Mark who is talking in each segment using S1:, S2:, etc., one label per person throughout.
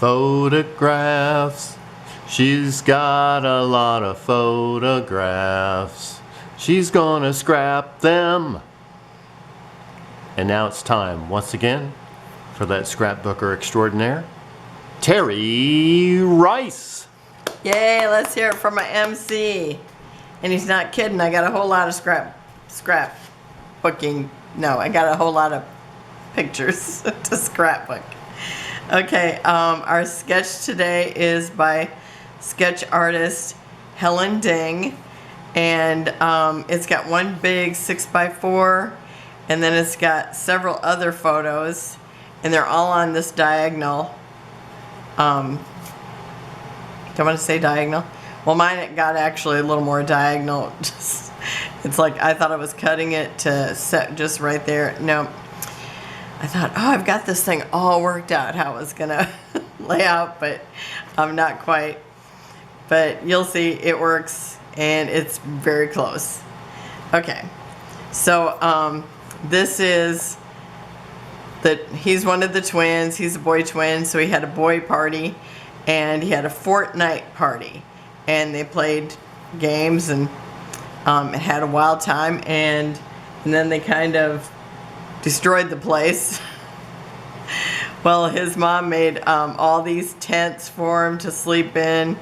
S1: Photographs. She's got a lot of photographs. She's gonna scrap them. And now it's time, once again, for that scrapbooker extraordinaire, Terry Rice.
S2: Yay, let's hear it from my MC. And he's not kidding, I got a whole lot of scrapbooking. No, I got a whole lot of pictures to scrapbook. Okay, our sketch today is by sketch artist Helen Ding, and it's got one big 6x4, and then it's got several other photos, and they're all on this diagonal. Do I want to say diagonal? Well, mine got actually a little more diagonal. It's like I thought I was cutting it to set just right there. No, I thought, oh, I've got this thing all worked out how it's gonna lay out, but I'm not quite. But you'll see it works, and it's very close. Okay, so this is he's one of the twins. He's a boy twin, so he had a boy party, and he had a Fortnite party, and they played games and had a wild time, and then they kind of destroyed the place. Well, his mom made all these tents for him to sleep in.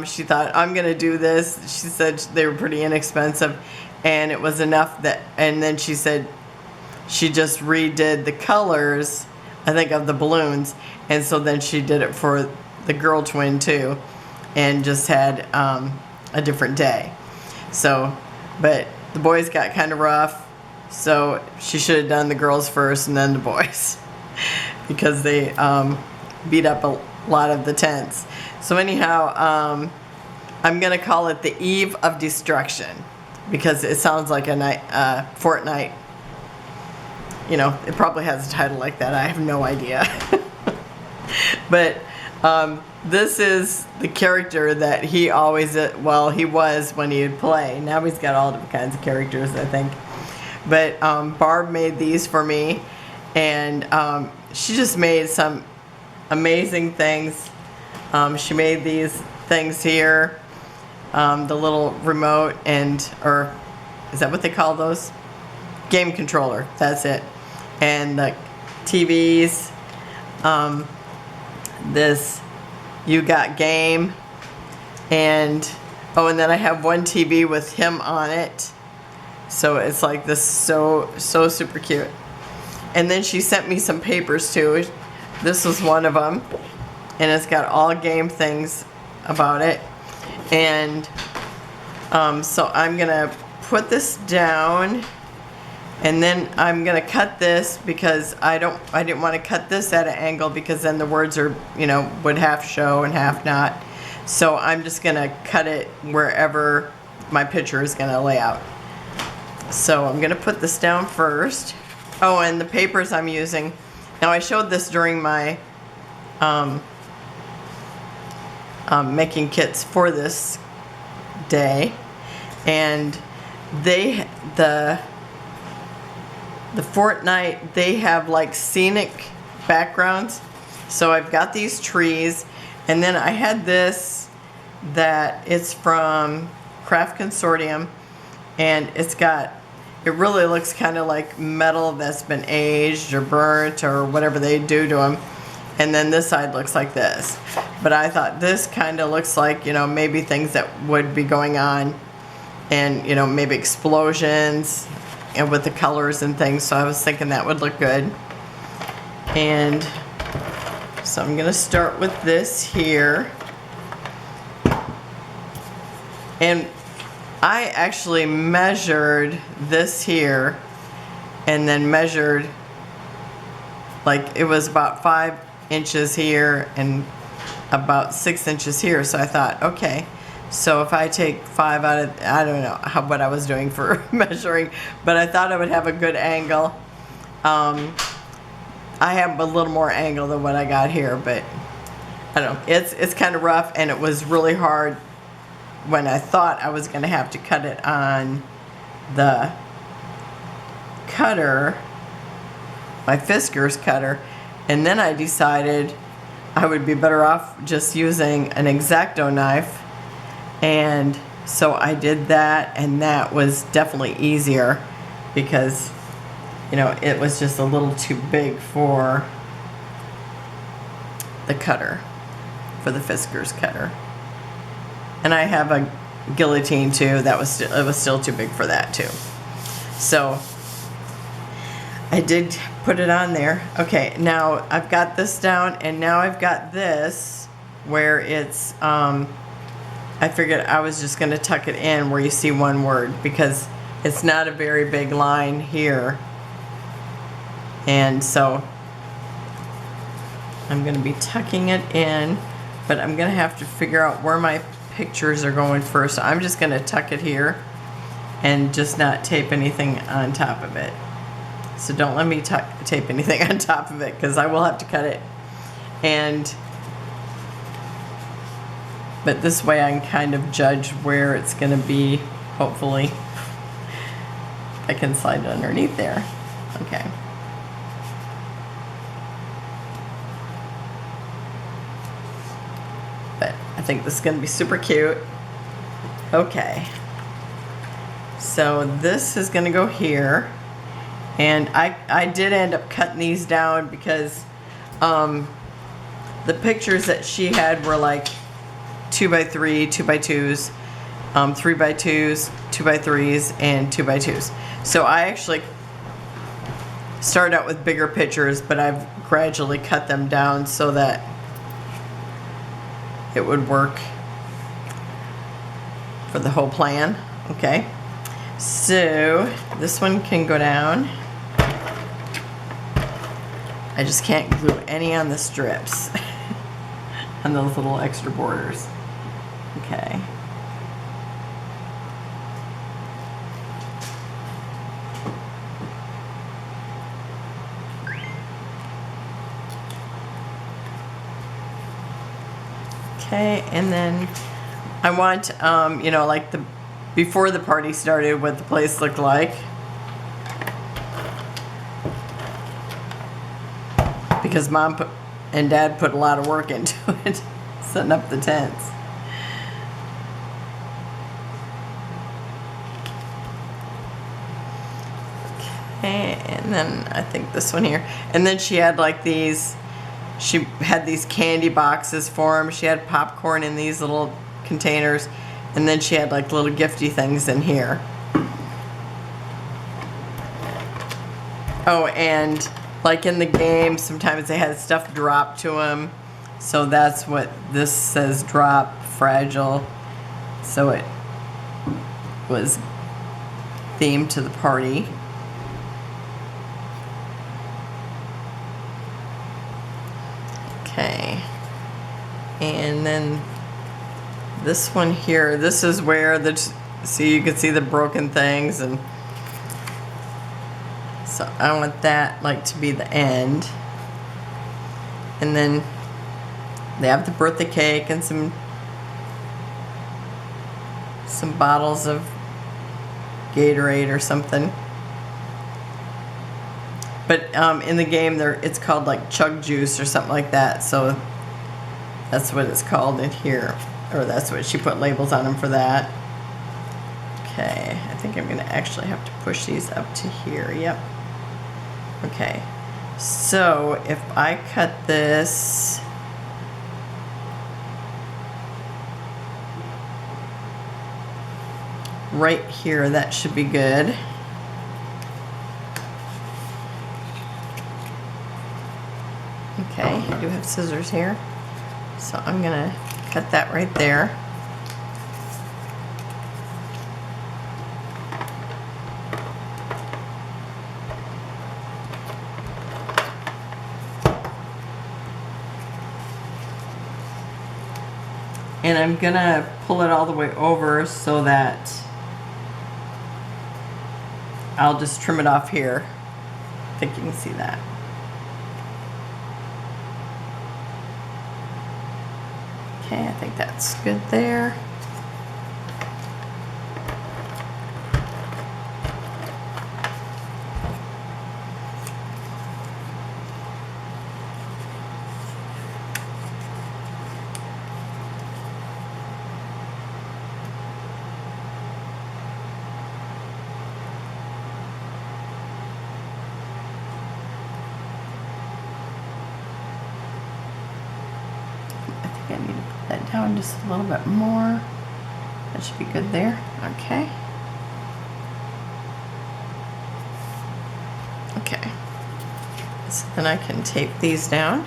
S2: She thought, I'm gonna do this. She said they were pretty inexpensive, and it was enough that, and then she said she just redid the colors, I think, of the balloons, and so then she did it for the girl twin too, and just had a different day. So, but the boys got kind of rough, so she should have done the girls first and then the boys, because they beat up a lot of the tents. So anyhow, I'm gonna call it the Eve of Destruction, because it sounds like a night, Fortnite. You know, it probably has a title like that. I have no idea. But this is the character that he always, well, he was when he would play. Now he's got all different kinds of characters, I think. But Barb made these for me, and she just made some amazing things. She made these things here, the little remote, or is that what they call those? Game controller, that's it. And the TVs, this You Got Game, and oh, and then I have one TV with him on it, so it's like this, so super cute. And then she sent me some papers too. This was one of them, and it's got all game things about it. And so I'm gonna put this down, and then I'm gonna cut this, because I didn't want to cut this at an angle, because then the words are, you know, would half show and half not. So I'm just gonna cut it wherever my picture is gonna lay out. So I'm gonna put this down first. Oh, and the papers I'm using, now I showed this during my making kits for this day, and the Fortnite, they have like scenic backgrounds. So I've got these trees, and then I had this that it's from Craft Consortium, and it really looks kind of like metal that's been aged or burnt or whatever they do to them. And then this side looks like this. But I thought this kind of looks like, you know, maybe things that would be going on, and, you know, maybe explosions, and with the colors and things. So I was thinking that would look good. And so I'm gonna start with this here. And I actually measured this here, and then measured, like, it was about 5 inches here and about 6 inches here. So I thought, okay, so if I take 5 out of, I don't know what I was doing for measuring, but I thought I would have a good angle. I have a little more angle than what I got here, but I don't know. It's kind of rough, and it was really hard when I thought I was going to have to cut it on the cutter, my Fiskars cutter, and then I decided, I would be better off just using an X-Acto knife. And so I did that, and that was definitely easier because, you know, it was just a little too big for the cutter, for the Fiskars cutter. And I have a guillotine too. It was still too big for that too. So I did put it on there. Okay, now I've got this down, and now I've got this where it's, I figured I was just going to tuck it in where you see one word because it's not a very big line here. And so I'm going to be tucking it in, but I'm going to have to figure out where my pictures are going first. So I'm just going to tuck it here and just not tape anything on top of it. So don't let me tape anything on top of it because I will have to cut it. But this way I can kind of judge where it's going to be, hopefully. I can slide it underneath there. Okay. But I think this is going to be super cute. Okay. So this is going to go here. And I did end up cutting these down because the pictures that she had were like 2x3, 2x2s, 3x2s, 2x3s, and 2x2s. So I actually started out with bigger pictures, but I've gradually cut them down so that it would work for the whole plan. Okay. So this one can go down. I just can't glue any on the strips on those little extra borders. Okay. Okay, and then I want, you know, like before the party started, what the place looked like. Because Mom and Dad put a lot of work into it, setting up the tents. Okay, and then I think this one here. And then she had like these, she had these candy boxes for them. She had popcorn in these little containers. And then she had like little gifty things in here. Oh, and like in the game, sometimes they had stuff drop to them. So that's what this says, drop, fragile. So it was themed to the party. Okay. And then this one here, this is where see, you can see the broken things, and so I want that like to be the end. And then they have the birthday cake and some bottles of Gatorade or something. But in the game, it's called like chug juice or something like that. So that's what it's called in here. Or that's what she put labels on them for that. Okay, I think I'm going to actually have to push these up to here. Yep. Okay, so if I cut this right here, that should be good. Okay, I do have scissors here, so I'm going to cut that right there. And I'm gonna pull it all the way over so that I'll just trim it off here. I think you can see that. Okay, I think that's good there. think I need to put that down just a little bit more. That should be good there. Okay. Okay. So then I can tape these down.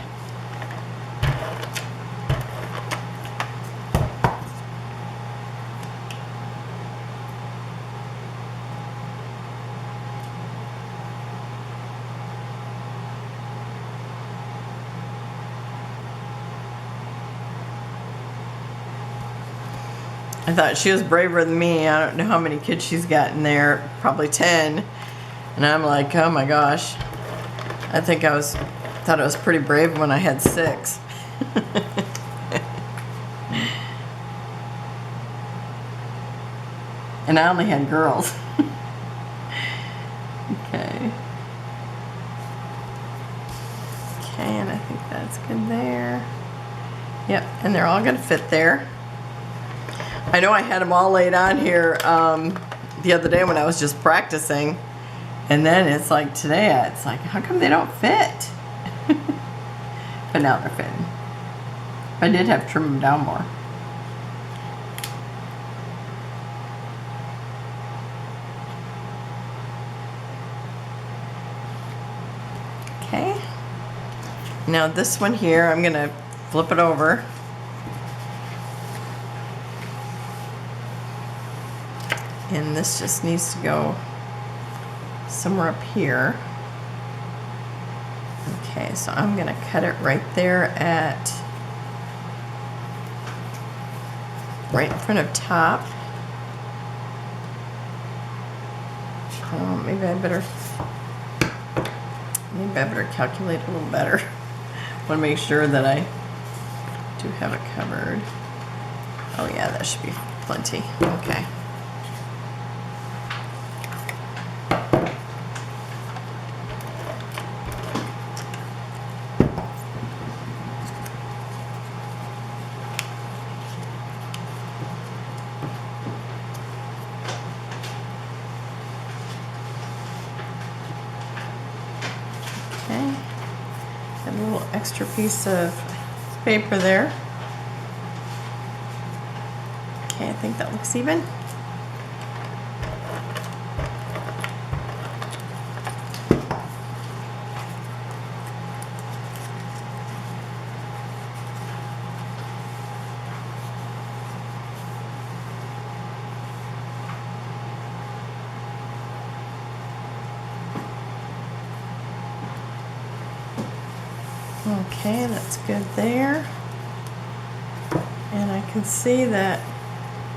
S2: I thought she was braver than me. I don't know how many kids she's got in there, probably 10. And I'm like, oh my gosh. I think thought I was pretty brave when I had 6. And I only had girls. Okay. Okay, and I think that's good there. Yep, and they're all gonna fit there. I know I had them all laid on here the other day when I was just practicing, and then it's like today, it's like, how come they don't fit? But now they're fitting. I did have to trim them down more. Okay. Now this one here, I'm gonna flip it over. And this just needs to go somewhere up here. Okay, so I'm gonna cut it right there right in front of top. Oh, maybe I better calculate a little better. Want to make sure that I do have it covered. Oh yeah, that should be plenty. Okay. Okay, got a little extra piece of paper there. Okay, I think that looks even. Okay, that's good there. And I can see that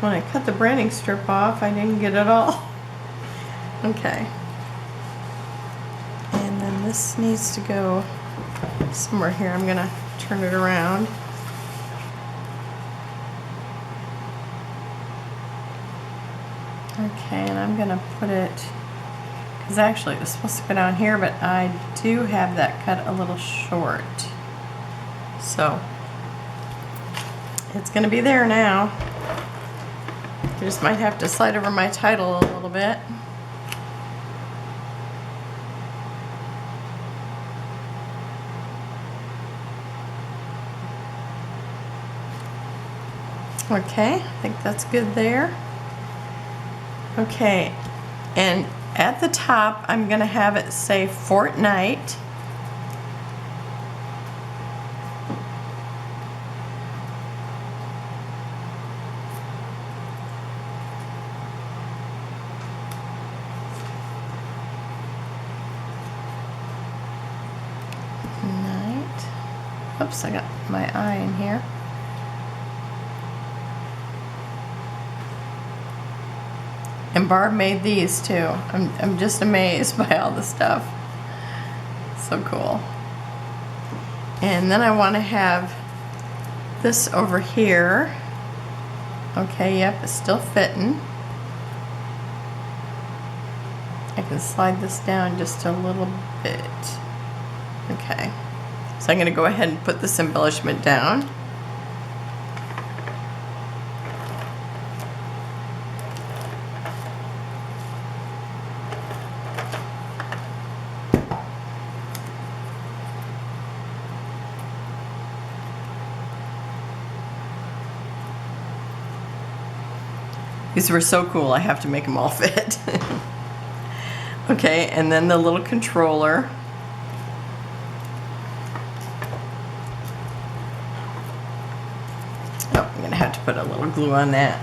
S2: when I cut the branding strip off, I didn't get it all. Okay. And then this needs to go somewhere here. I'm gonna turn it around. Okay, and I'm gonna put it, because actually it was supposed to go down here, but I do have that cut a little short. So it's gonna be there now. I just might have to slide over my title a little bit. Okay, I think that's good there. Okay, and at the top, I'm gonna have it say Fortnite. Oops, I got my eye in here. And Barb made these too. I'm just amazed by all the stuff. So cool. And then I want to have this over here. Okay, yep, it's still fitting. I can slide this down just a little bit. Okay. So I'm going to go ahead and put this embellishment down. These were so cool, I have to make them all fit. Okay, and then the little controller. Oh, I'm gonna have to put a little glue on that.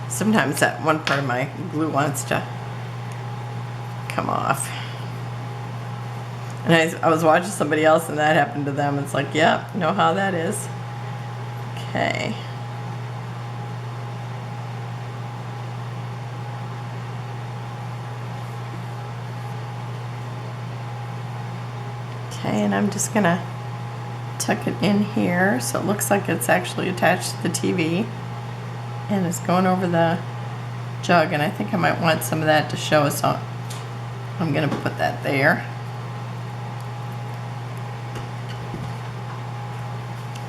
S2: Sometimes that one part of my glue wants to come off. And I was watching somebody else and that happened to them. It's like, yeah, know how that is. Okay. Okay, and I'm just gonna tuck it in here so it looks like it's actually attached to the TV. And it's going over the jug, and I think I might want some of that to show, so I'm gonna put that there.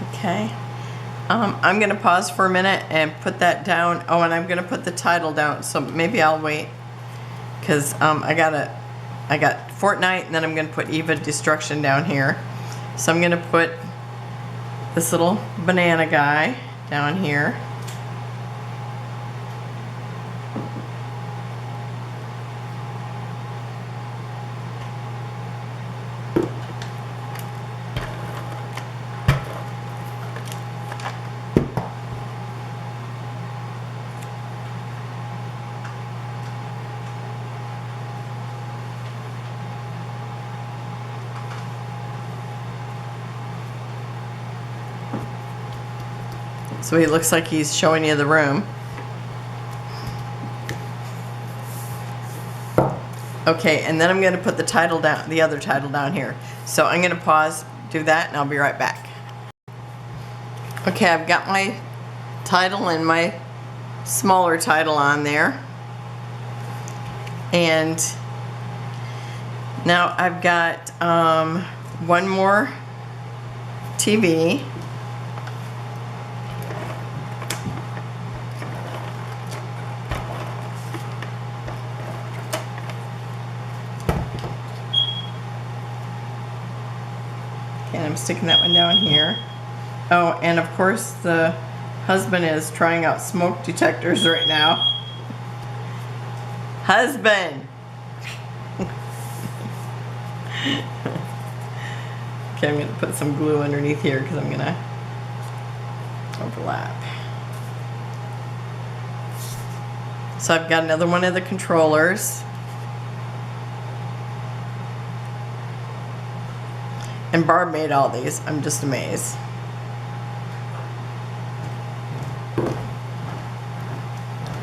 S2: Okay, I'm gonna pause for a minute and put that down. Oh, and I'm gonna put the title down, so maybe I'll wait, because I got Fortnite, and then I'm gonna put Eva Destruction down here. So I'm gonna put this little banana guy down here. So he looks like he's showing you the room. Okay, and then I'm going to put the title down, the other title down here. So I'm going to pause, do that, and I'll be right back. Okay, I've got my title and my smaller title on there. And now I've got one more TV. And I'm sticking that one down here. Oh, and of course the husband is trying out smoke detectors right now. Husband! Okay, I'm going to put some glue underneath here because I'm going to overlap. So I've got another one of the controllers. And Barb made all these. I'm just amazed.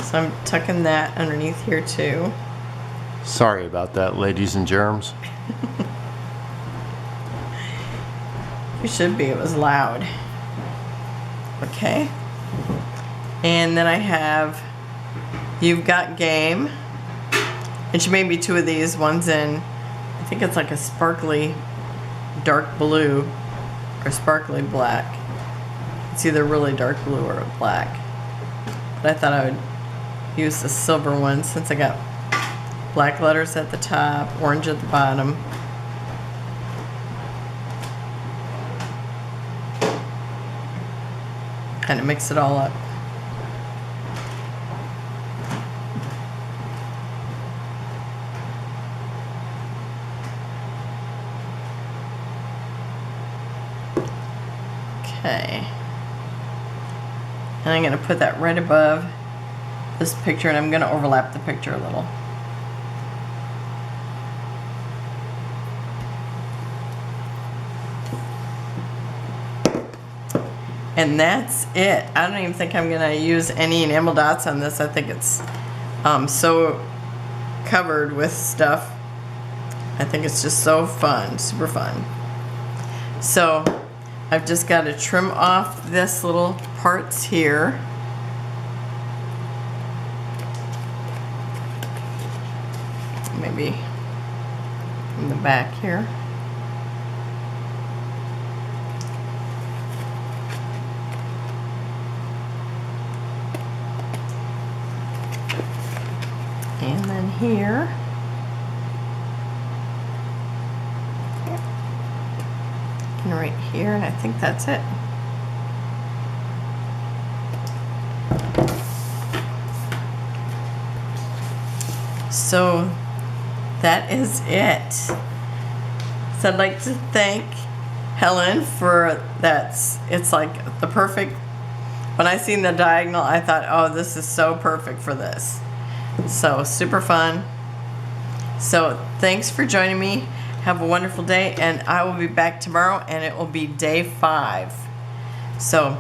S2: So I'm tucking that underneath here too.
S1: Sorry about that, ladies and germs.
S2: You should be. It was loud. Okay. And then I have You've Got Game. And she made me two of these. One's in, I think it's like a sparkly dark blue or sparkly black. It's either really dark blue or black. But I thought I would use the silver one since I got black letters at the top, orange at the bottom. Kind of mix it all up. Okay. And I'm going to put that right above this picture, and I'm going to overlap the picture a little. And that's it. I don't even think I'm going to use any enamel dots on this. I think it's so covered with stuff. I think it's just so fun, super fun. So I've just got to trim off this little parts here. Maybe in the back here. And then here. And right here, and I think that's it. So that is it. So I'd like to thank Helen for that. It's like the perfect, when I seen the diagonal, I thought, oh, this is so perfect for this. So super fun. So thanks for joining me. Have a wonderful day, and I will be back tomorrow, and it will be day 5. So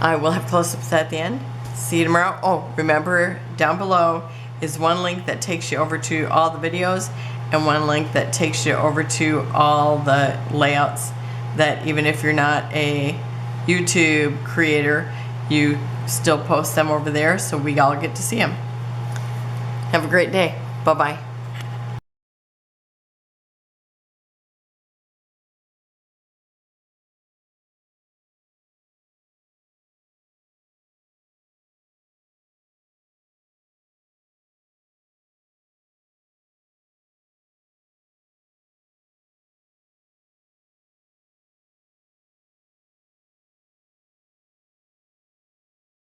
S2: I will have close-ups at the end. See you tomorrow. Oh, remember, down below is one link that takes you over to all the videos, and one link that takes you over to all the layouts that even if you're not a YouTube creator, you still post them over there, so we all get to see them. Have a great day. Bye-bye.